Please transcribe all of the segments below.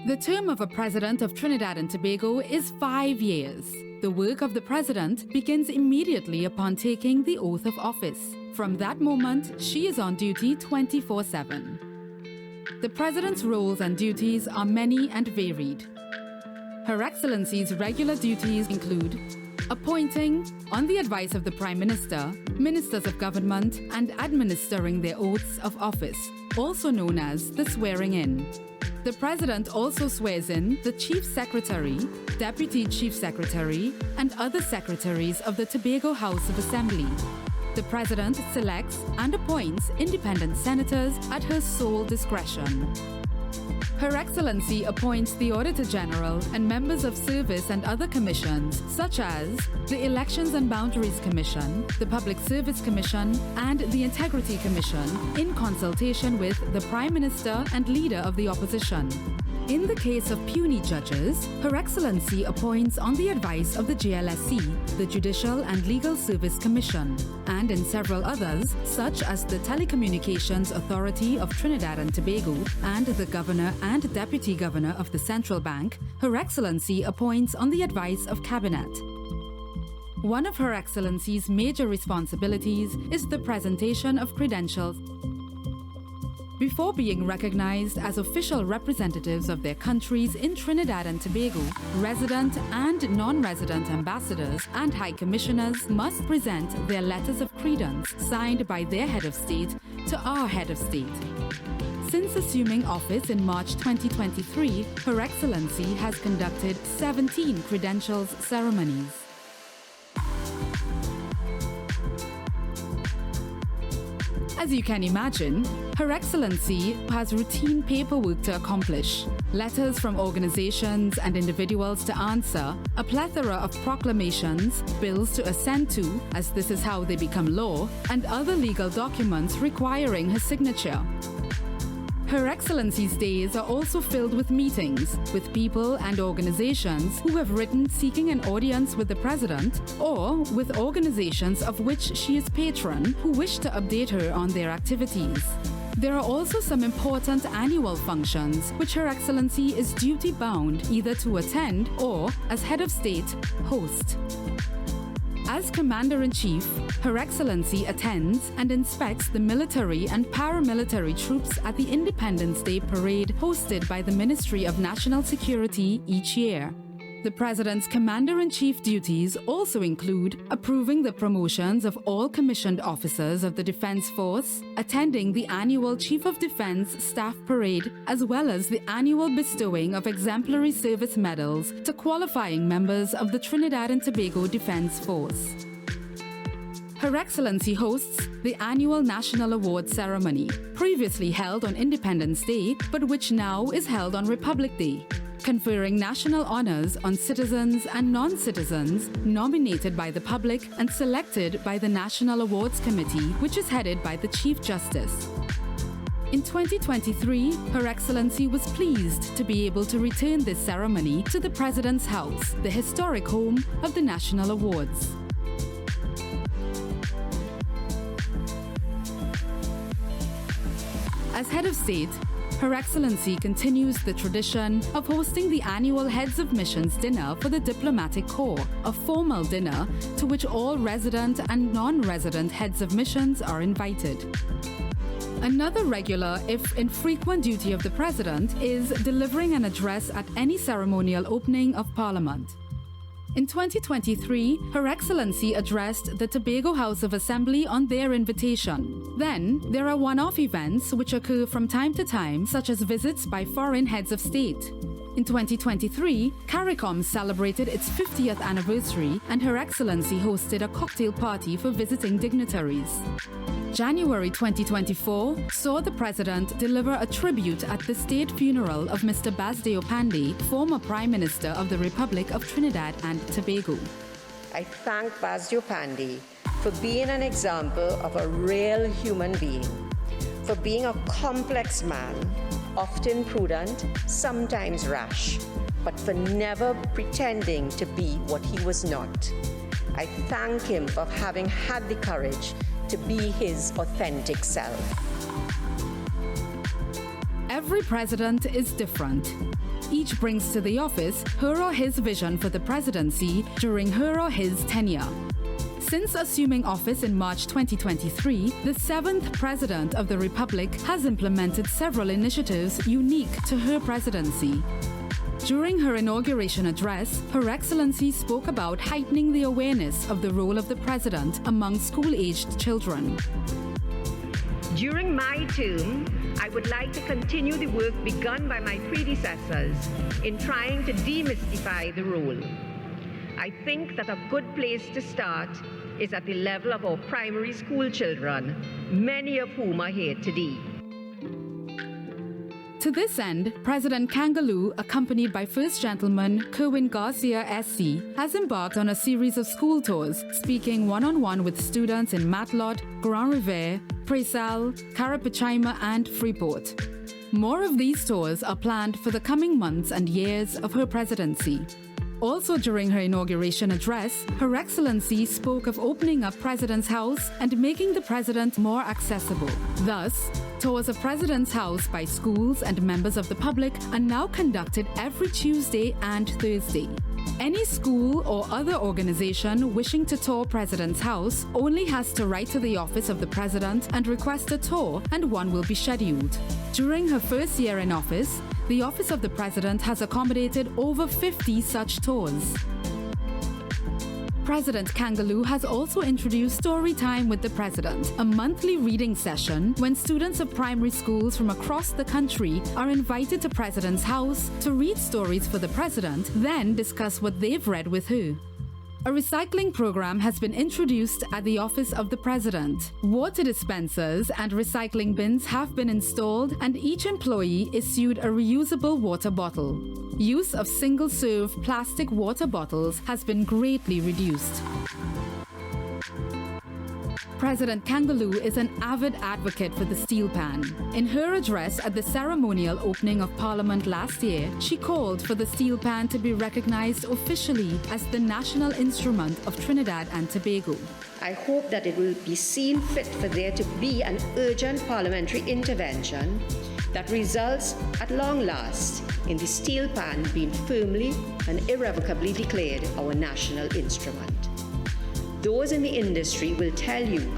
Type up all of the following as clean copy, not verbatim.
The term of a president of Trinidad and Tobago is 5 years. The work of the president begins immediately upon taking the oath of office. From that moment, she is on duty 24/7. The president's roles and duties are many and varied. Her Excellency's regular duties include appointing, on the advice of the Prime Minister, ministers of government and administering their oaths of office, also known as the swearing-in. The President also swears in the Chief Secretary, Deputy Chief Secretary, and other secretaries of the Tobago House of Assembly. The President selects and appoints independent senators at her sole discretion. Her Excellency appoints the Auditor General and members of service and other commissions, such as the Elections and Boundaries Commission, the Public Service Commission, and the Integrity Commission, in consultation with the Prime Minister and Leader of the Opposition. In the case of puisne judges, Her Excellency appoints on the advice of the JLSC, the Judicial and Legal Service Commission, and in several others, such as the Telecommunications Authority of Trinidad and Tobago and the Governor and Deputy Governor of the Central Bank, Her Excellency appoints on the advice of Cabinet. One of Her Excellency's major responsibilities is the presentation of credentials. Before being recognized as official representatives of their countries in Trinidad and Tobago, resident and non-resident ambassadors and high commissioners must present their letters of credence signed by their head of state to our head of state. Since assuming office in March 2023, Her Excellency has conducted 17 credentials ceremonies. As you can imagine, Her Excellency has routine paperwork to accomplish, letters from organizations and individuals to answer, a plethora of proclamations, bills to assent to, as this is how they become law, and other legal documents requiring her signature. Her Excellency's days are also filled with meetings with people and organizations who have written seeking an audience with the President, or with organizations of which she is patron who wish to update her on their activities. There are also some important annual functions which Her Excellency is duty-bound either to attend or, as head of state, host. As Commander-in-Chief, Her Excellency attends and inspects the military and paramilitary troops at the Independence Day Parade hosted by the Ministry of National Security each year. The President's Commander-in-Chief duties also include approving the promotions of all commissioned officers of the Defense Force, attending the annual Chief of Defense Staff Parade, as well as the annual bestowing of exemplary service medals to qualifying members of the Trinidad and Tobago Defense Force. Her Excellency hosts the annual National Award Ceremony, previously held on Independence Day, but which now is held on Republic Day, conferring national honors on citizens and non-citizens nominated by the public and selected by the National Awards Committee, which is headed by the Chief Justice. In 2023, Her Excellency was pleased to be able to return this ceremony to the President's house, the historic home of the National Awards. As head of state, Her Excellency continues the tradition of hosting the annual Heads of Missions dinner for the Diplomatic Corps, a formal dinner to which all resident and non-resident heads of missions are invited. Another regular, if infrequent, duty of the President is delivering an address at any ceremonial opening of Parliament. In 2023, Her Excellency addressed the Tobago House of Assembly on their invitation. Then, there are one-off events which occur from time to time, such as visits by foreign heads of state. In 2023, CARICOM celebrated its 50th anniversary and Her Excellency hosted a cocktail party for visiting dignitaries. January 2024 saw the President deliver a tribute at the state funeral of Mr. Basdeo Panday, former Prime Minister of the Republic of Trinidad and Tobago. I thank Basdeo Panday for being an example of a real human being, for being a complex man, often prudent, sometimes rash, but for never pretending to be what he was not. I thank him for having had the courage to be his authentic self. Every president is different. Each brings to the office her or his vision for the presidency during her or his tenure. Since assuming office in March 2023, the 7th President of the Republic has implemented several initiatives unique to her presidency. During her inauguration address, Her Excellency spoke about heightening the awareness of the role of the President among school-aged children. During my term, I would like to continue the work begun by my predecessors in trying to demystify the role. I think that a good place to start is at the level of our primary school children, many of whom are here today. To this end, President Kangaloo, accompanied by First Gentleman Kerwin Garcia SC, has embarked on a series of school tours, speaking one-on-one with students in Matlot, Grand Riviere, Presal, Carapichaima and Freeport. More of these tours are planned for the coming months and years of her presidency. Also during her inauguration address, Her Excellency spoke of opening up President's House and making the President more accessible. Thus, tours of President's House by schools and members of the public are now conducted every Tuesday and Thursday. Any school or other organization wishing to tour President's House only has to write to the office of the President and request a tour, and one will be scheduled. During her first year in office, the Office of the President has accommodated over 50 such tours. President Kangaloo has also introduced Story Time with the President, a monthly reading session when students of primary schools from across the country are invited to President's House to read stories for the President, then discuss what they've read with her. A recycling program has been introduced at the Office of the President. Water dispensers and recycling bins have been installed, and each employee issued a reusable water bottle. Use of single-serve plastic water bottles has been greatly reduced. President Kangaloo is an avid advocate for the steel pan. In her address at the ceremonial opening of Parliament last year, she called for the steel pan to be recognized officially as the national instrument of Trinidad and Tobago. I hope that it will be seen fit for there to be an urgent parliamentary intervention that results at long last in the steel pan being firmly and irrevocably declared our national instrument. Those in the industry will tell you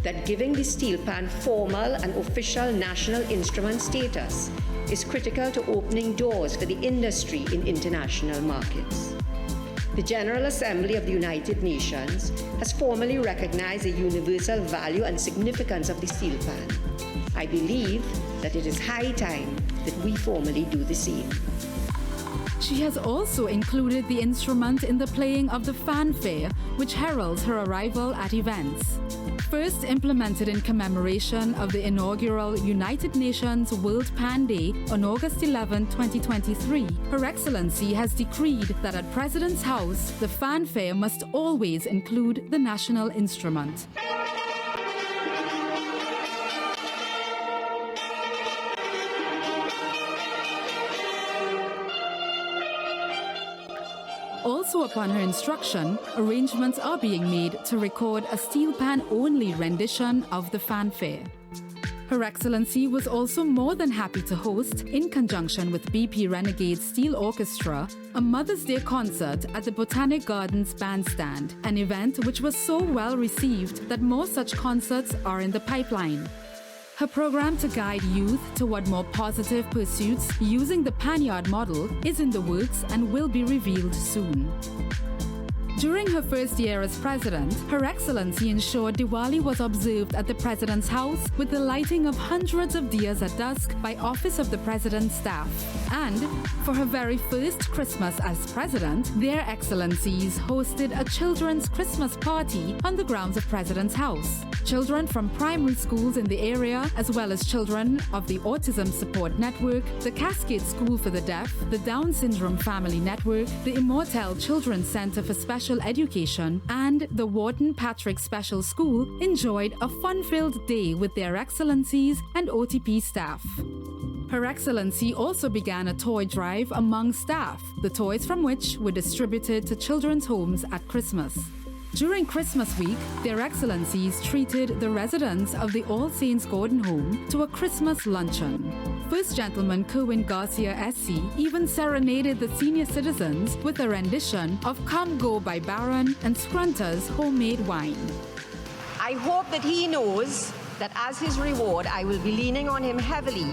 that giving the steel pan formal and official national instrument status is critical to opening doors for the industry in international markets. The General Assembly of the United Nations has formally recognized the universal value and significance of the steel pan. I believe that it is high time that we formally do the same. She has also included the instrument in the playing of the fanfare, which heralds her arrival at events. First implemented in commemoration of the inaugural United Nations World Pan Day on August 11, 2023, Her Excellency has decreed that at President's House, the fanfare must always include the national instrument. Also upon her instruction, arrangements are being made to record a steel pan-only rendition of the fanfare. Her Excellency was also more than happy to host, in conjunction with BP Renegade Steel Orchestra, a Mother's Day concert at the Botanic Gardens Bandstand, an event which was so well received that more such concerts are in the pipeline. Her program to guide youth toward more positive pursuits using the Panyard model is in the works and will be revealed soon. During her first year as president, Her Excellency ensured Diwali was observed at the President's House with the lighting of hundreds of diyas at dusk by Office of the President's staff. And for her very first Christmas as president, their Excellencies hosted a children's Christmas party on the grounds of President's House. Children from primary schools in the area, as well as children of the Autism Support Network, the Cascade School for the Deaf, the Down Syndrome Family Network, the Immortel Children's Center for Special Education, and the Wharton Patrick Special School enjoyed a fun-filled day with their Excellencies and OTP staff. Her Excellency also began a toy drive among staff, the toys from which were distributed to children's homes at Christmas. During Christmas week, their Excellencies treated the residents of the All Saints Gordon Home to a Christmas luncheon. First Gentleman Kerwin Garcia SC even serenaded the senior citizens with a rendition of Come Go by Baron and Scrunter's homemade wine. I hope that he knows that as his reward, I will be leaning on him heavily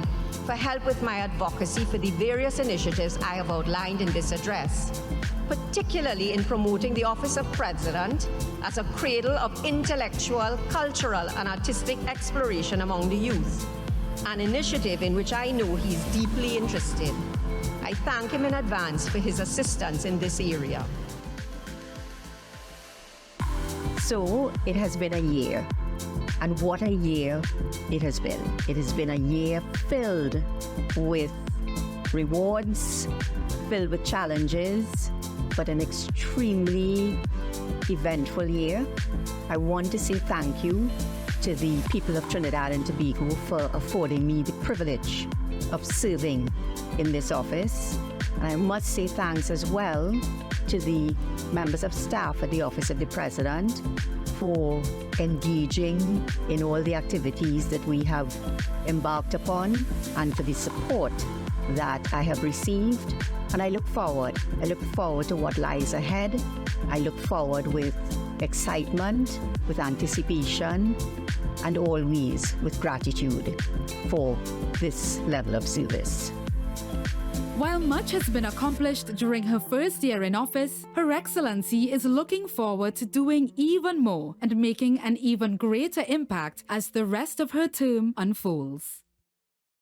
for help with my advocacy for the various initiatives I have outlined in this address, particularly in promoting the office of President as a cradle of intellectual, cultural, and artistic exploration among the youth, an initiative in which I know he is deeply interested. I thank him in advance for his assistance in this area. So it has been a year, and what a year it has been. It has been a year filled with rewards, filled with challenges, but an extremely eventful year. I want to say thank you to the people of Trinidad and Tobago for affording me the privilege of serving in this office. And I must say thanks as well to the members of staff at the Office of the President for engaging in all the activities that we have embarked upon and for the support that I have received. And I look forward to what lies ahead. I look forward with excitement, with anticipation, and always with gratitude for this level of service. While much has been accomplished during her first year in office, Her Excellency is looking forward to doing even more and making an even greater impact as the rest of her term unfolds.